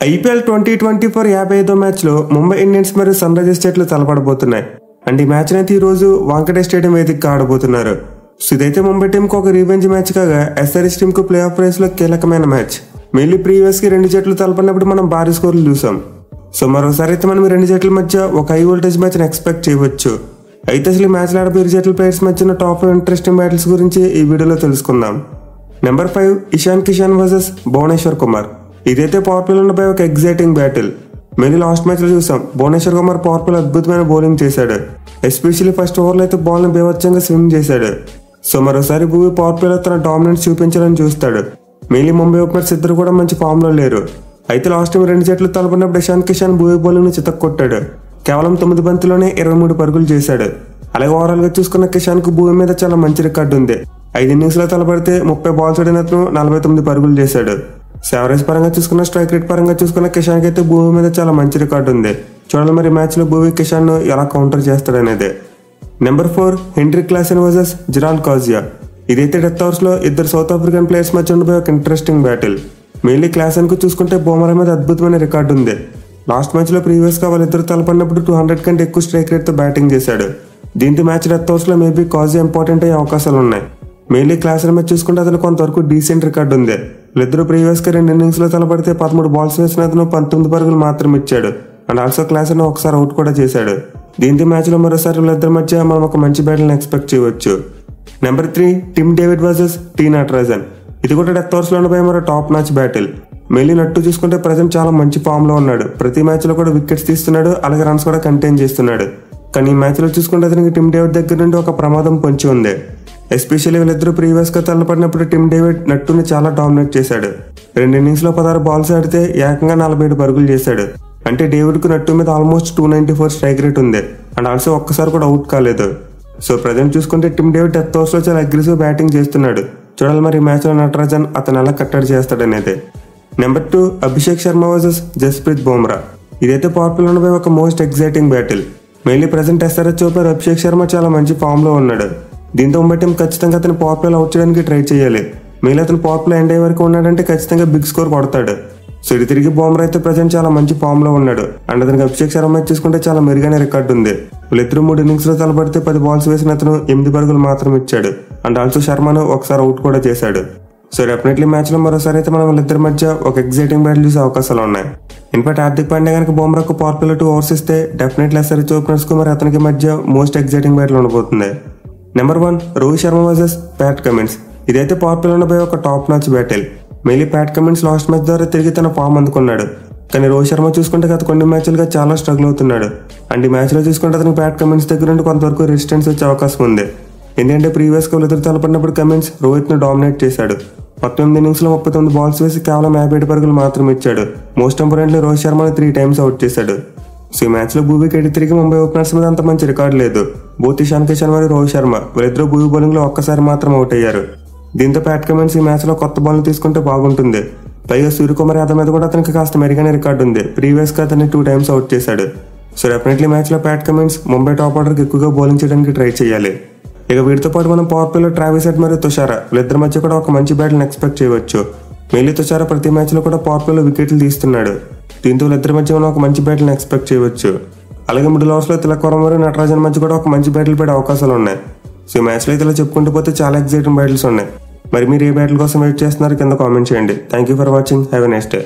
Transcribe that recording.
IPL 2024 55వ మ్యాచ్లో Mumbai Indians మరియు sun Risers జట్లు తలపడబోతున్నాయి. అండ్ ఈ మ్యాచ్ అయితే ఈ రోజు వాంకటే స్టేడియం వేదికగా ఆడబోతున్నారు. సో ఇదైతే ముంబై టీంకు ఒక రివెంజ్ మ్యాచ్ కాగా ఎస్ఆర్హెచ్ టీంకు ప్లే ఆఫ్ రేస్లో కీలకమైన మ్యాచ్. మెయిన్లీ ప్రీవియస్కి రెండు జట్లు తలపడినప్పుడు మనం భారీ స్కోర్లు చూసాం. సో మరోసారి అయితే మనం ఈ రెండు జట్ల మధ్య ఒక హై వోల్టేజ్ మ్యాచ్ని ఎక్స్పెక్ట్ చేయవచ్చు. అయితే అసలు ఈ మ్యాచ్లో ఆడబోయే ఇరు జట్ల ప్లేయర్స్ మధ్య టాప్ ఇంట్రెస్టింగ్ బ్యాటిల్స్ గురించి ఈ వీడియోలో తెలుసుకుందాం. Number 5 Ishan Kishan versus Bhuvneshwar Kumar. ఇదైతే పవర్ ప్లేలో ఉండబోయే ఒక exciting battle. Mainly last match లో చూసాం భువనేశ్వర్ కుమార్ పవర్ ప్లేలో అద్భుతమైన బౌలింగ్ చేశాడు. ఎస్పెషల్లీ ఫస్ట్ ఓవర్లో అయితే బాల్ ని బేవచ్చంగా స్విమ్ చేశాడు. సో మరోసారి భూమి పవర్ ప్లేలో తన డామినెన్స్ చూపించాలని చూస్తాడు. మెయిన్లీ ముంబై ఓపెనర్స్ ఇద్దరు కూడా మంచి ఫామ్ లో లేరు. అయితే లాస్ట్ టైం రెండు జట్లు తలపడినప్పుడు ఇషాన్ కిషన్ భూమి బౌలింగ్ ని చితక్కొట్టాడు. కేవలం 9 బంతుల్లోనే 23 పరుగులు చేశాడు. అలాగే ఓవరాల్ గా చూసుకున్న కిషన్ కు భూమి మీద చాలా మంచి రికార్డు ఉంది. 5 ఇన్నింగ్స్ లో తలపడితే 30 బాల్స్ ఆడిన అతను 49 పరుగులు చేశాడు. యావరేజ్ పరంగా చూసుకున్న స్ట్రైక్ రేట్ పరంగా చూసుకున్న కిషన్ అయితే భూమి మీద చాలా మంచి రికార్డు ఉంది. చూడాలి మరి మ్యాచ్ లో భూమి కిషన్ ను ఎలా కౌంటర్ చేస్తాడనేది. Number 4 Heinrich Klaasen versus Gerald Coetzee. ఇదైతే డెత్ ఓవర్స్ లో ఇద్దరు సౌత్ ఆఫ్రికన్ ప్లేయర్స్ మధ్య ఉండబోయే ఒక ఇంట్రెస్టింగ్ బ్యాటిల్. మెయిన్లీ క్లాసెన్ కు చూసుకుంటే బౌమరా మీద అద్భుతమైన రికార్డు ఉంది. లాస్ట్ మ్యాచ్ లో ప్రీవియస్ గా వాళ్ళిద్దరు తలపడినప్పుడు 200 కంటే ఎక్కువ స్ట్రైక్ రేట్ తో బ్యాటింగ్ చేశాడు. దీంతో మ్యాచ్ డెత్ ఓవర్స్ లో మేబీ కాజియా ఇంపార్టెంట్ అయ్యే అవకాశాలు ఉన్నాయి. మెయిన్లీ క్లాసెన్ మ్యాచ్ చూసుకుంటే అతను కొంతవరకు డీసెంట్ రికార్డు ఉంది. వీళ్ళిద్దరూ ప్రీవియస్ గా 2 ఇన్నింగ్స్ లో తలపడితే 13 బాల్స్ వేసిన అతను 19 పరుగులు మాత్రం ఇచ్చాడు. అండ్ ఆల్సో క్లాసెన్ ఒకసారి అవుట్ కూడా చేశాడు. దీంతో మ్యాచ్ లో మరోసారి వీళ్ళిద్దరి మధ్య మనం ఒక మంచి బ్యాటిల్ ఎక్స్పెక్ట్ చేయవచ్చు. Number 3 Tim David versus T Natarajan. ఇది కూడా డెత్ ఓవర్స్ లో ఉండబోయే మరో top match battle. Mainly Nattu చూసుకుంటే ప్రజెంట్ చాలా మంచి ఫామ్ లో ఉన్నాడు. ప్రతి మ్యాచ్ లో కూడా వికెట్స్ తీస్తున్నాడు, అలాగే రన్స్ కూడా కంటైన్ చేస్తున్నాడు. కానీ ఈ మ్యాచ్ లో చూసుకుంటే అతనికి టిమ్ డేవిడ్ దగ్గర నుండి ఒక ప్రమాదం పొంచి ఉంది. ఎస్పెషల్లీ వీళ్ళిద్దరూ ప్రీవియస్ గా తలపడినప్పుడు టిమ్ డేవిడ్ నట్టుని చాలా డామినేట్ చేశాడు. 2 ఇన్నింగ్స్ లో 16 బాల్స్ ఆడితే ఏకంగా 47 పరుగులు చేశాడు. అంటే డేవిడ్ కు నట్టు మీద ఆల్మోస్ట్ 294 స్ట్రైక్ రేట్ ఉంది. అండ్ ఆల్సో ఒక్కసారి కూడా అవుట్ కాలేదు. సో ప్రజెంట్ చూసుకుంటే టిమ్ డేవిడ్ డెత్ ఓవర్స్ లో చాలా అగ్రెసివ్ బ్యాటింగ్ చేస్తున్నాడు. చూడాలి మరి ఈ మ్యాచ్ లో నటరాజన్ అతను ఎలా కట్టడి చేస్తాడనేది. Number 2 Abhishek Sharma versus Jasprit Bumrah. ఇదైతే పవర్ ప్లేలో ఉండబోయే ఒక most exciting battle. Mainly present SRH opener Abhishek Sharma చాలా మంచి ఫామ్ లో ఉన్నాడు. దీంతో ముంబై టీం ఖచ్చితంగా అతను పవర్ ప్లేలో అవుట్ చేయడానికి ట్రై చేయాలి. మెయిన్ అతను పవర్ ప్లే ఎండ్ అయ్యే వరకు ఉన్నాడంటే ఖచ్చితంగా బిగ్ స్కోర్ కొడతాడు. సో ఇది తిరిగి బుమ్రా అయితే ప్రజెంట్ చాలా మంచి ఫామ్ లో ఉన్నాడు. అండ్ అతనికి అభిషేక్ శర్మ చూసుకుంటే చాలా మెరుగైన రికార్డు ఉంది. వీళ్ళిద్దరు 3 ఇన్నింగ్స్ లో తలపడితే 10 బాల్స్ వేసిన అతను 8 పరుగులు మాత్రం ఇచ్చాడు. అండ్ ఆల్సో శర్మను ఒకసారి అవుట్ కూడా చేశాడు. సో డెఫినెట్లీ మ్యాచ్ లో మరోసారి అయితే మనం వీళ్ళిద్దరి మధ్య ఒక ఎగ్జైటింగ్ బ్యాటిల్ చూసే అవకాశాలు ఉన్నాయి. ఇన్ఫాక్ట్ హార్దిక్ పాండ్యా కనుక బుమ్రాకు పవర్ ప్లేలో 2 ఓవర్స్ ఇస్తే డెఫినెట్లీ ఎస్ఆర్హెచ్ ఓపెనర్స్ కు మరి అతనికి మధ్య మోస్ట్ ఎగ్జైటింగ్ బ్యాటిల్ ఉండబోతుంది. Number 1 Rohit Sharma versus Pat Cummins. ఇదైతే పవర్ ప్లేలో ఉండబోయే ఒక top match battle. Mainly Pat Cummins last match ద్వారా తిరిగి తన ఫామ్ అందుకున్నాడు. కానీ రోహిత్ శర్మ చూసుకుంటే గత కొన్ని మ్యాచ్లుగా చాలా స్ట్రగుల్ అవుతున్నాడు. అండ్ ఈ మ్యాచ్ లో చూసుకుంటే అతనికి ప్యాట్ కమిన్స్ దగ్గర నుండి కొంతవరకు రెసిస్టెన్స్ వచ్చే అవకాశం ఉంది. ఎందుకంటే ప్రీవియస్ గా వీళ్ళిద్దరు తలపడినప్పుడు కమిన్స్ రోహిత్ ను డామినేట్ చేశాడు. 19 ఇన్నింగ్స్ లో 39 బాల్స్ వేసి కేవలం 57 పరుగులు మాత్రం ఇచ్చాడు. మోస్ట్ ఇంపార్టెంట్లీ రోహిత్ శర్మను 3 టైమ్స్ అవుట్ చేశాడు. సో ఈ మ్యాచ్ లో భూవీకి ఎడి తిరిగి ముంబై ఓపెనర్స్ మీద అంత మంచి రికార్డు లేదు. బోత్ ఇషాన్ కిషన్ మరియు రోహిత్ శర్మ వీళ్ళిద్దరూ భూవీ బౌలింగ్ లో ఒక్కసారి మాత్రం అవుట్ అయ్యారు. దీంతో ప్యాట్ కమిన్స్ ఈ మ్యాచ్ లో కొత్త బాల్ తీసుకుంటే బాగుంటుంది. పైగా సూర్యకుమార్ యాదవ్ మీద కూడా అతనికి కాస్త మెరుగైన రికార్డు ఉంది. ప్రీవియస్ గా అతన్ని 2 టైమ్స్ అవుట్ చేశాడు. సో డెఫినెట్లీ మ్యాచ్ లో Pat Cummins Mumbai top order కి ఎక్కువగా బౌలింగ్ చేయడానికి ట్రై చేయాలి. ఇక వీటితో పాటు మనం పవర్ ప్లేలో ట్రావిస్ హెడ్ మరియు తుషారా వీళ్ళిద్దరి మధ్య కూడా ఒక మంచి బ్యాటిల్ ఎక్స్పెక్ట్ చేయవచ్చు. మెయిన్లీ తుషారా ప్రతి మ్యాచ్ లో కూడా పవర్ ప్లేలో వికెట్లు తీస్తున్నాడు. దీంతో వీళ్ళిద్దరి మధ్య మనం ఒక మంచి బ్యాటిల్ ఎక్స్పెక్ట్ చేయవచ్చు. అలాగే మిడిల్ ఓవర్స్ లో తిలక్ వర్మ మరియు నటరాజన్ మధ్య కూడా ఒక మంచి బ్యాటిల్ పడే అవకాశాలు ఉన్నాయి. సో ఈ మ్యాచ్ లో అయితే ఇలా చెప్పుకుంటూ పోతే చాలా ఎగ్జైటింగ్ బ్యాటిల్స్ ఉన్నాయి. మరి మీరు ఏ బ్యాటిల్ కోసం వెయిట్ చేస్తున్నారు కింద కామెంట్ చేయండి. Thank you for watching. Have a nice day.